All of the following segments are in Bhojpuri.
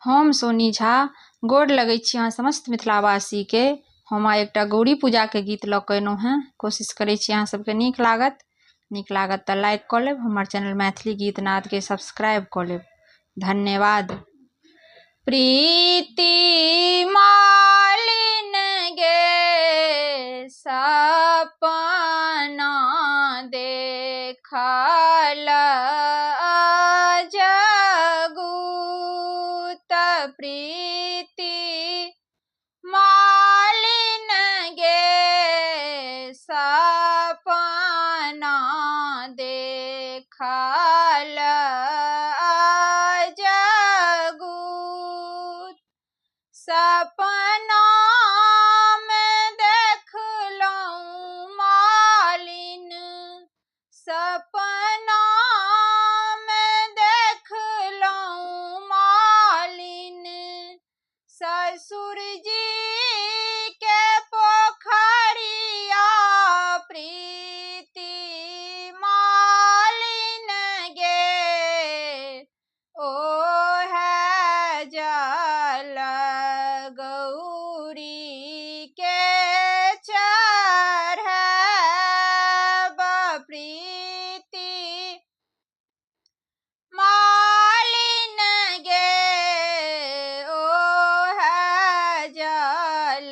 हम सोनी झा गोर लगै छी अहाँ समस्त मिथिलावासी के। हम आइ एकटा गौरी पूजा के गीत लऽ कऽ एलहुँ हेँ। कोशिश करै छी अहाँ सबके नीक लागत तऽ लाइक कऽ लेब, हमर चैनल मैथिली गीत नाद के सब्सक्राइब कऽ लेब। धन्यवाद। प्रीति मालिन गे सपना देखल जगूत, प्रीति मालिन गे सपना देखल जगूत, सपना में देखलहुँ मालिन, सपना में देखलहुँ मालिन, ससुर जी के पोखरिया प्रीति मालिन गे ओहे जल गौरी के चढ़ब, प्रीति मालिन गे ओहे जल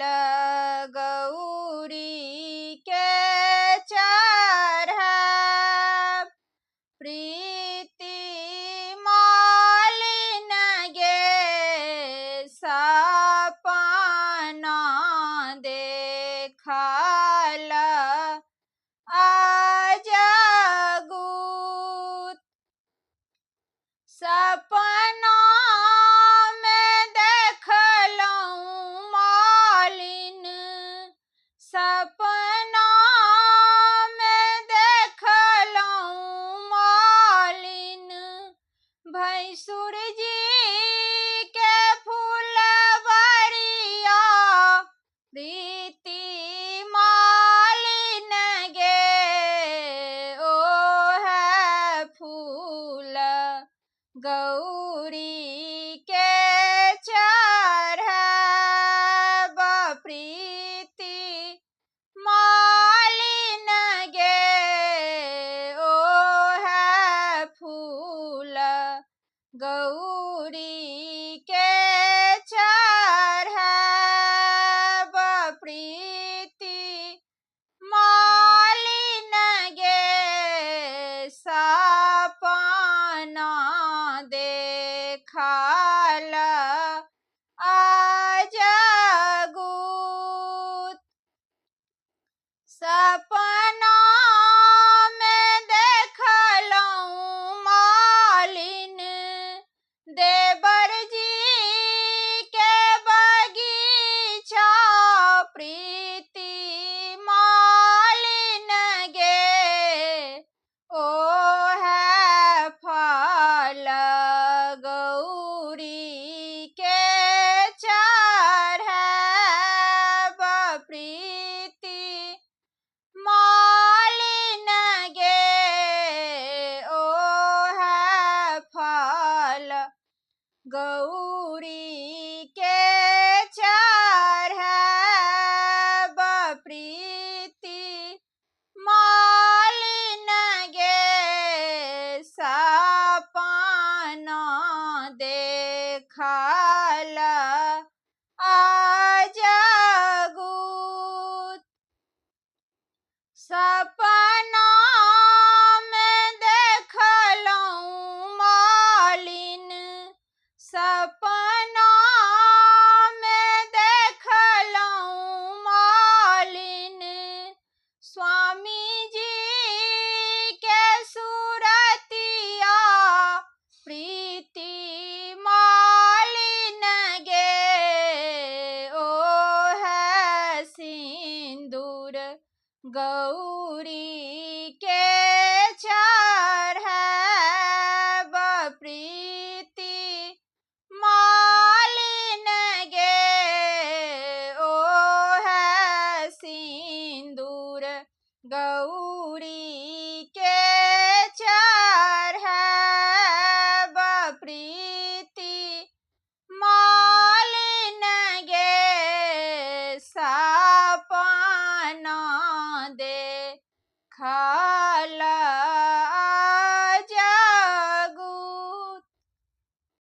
गौरी के चढ़ब, प्रीति मालिन गे सपना देखल जगूत, सपना में देखलहुँ मालिन, सपना में देखलहुँ मालिन, भैंसुर जी के फुलवरिया प्रीति मालिन गे ओहे फूल गौरी के चढ़ब, प्रीति मालिन गे ओहे फूल गौरी के चढ़ब, प्रीति मालिन गे सपना देखल जगूत, सपना में देखलहुँ मालिन, देवर जी के बगीचा प्रीति मालिन गे ओहे फल गौरी के चढ़ब, प्रीति मालिन गे ओहे फल गौरी के चढ़ब, प्रीति मालिन गे सपना देखल जगूत, सपना में देखलहुँ मालिन, सपना में देखलहुँ मालिन, स्वामी जी के सूरतिया प्रीति मालिन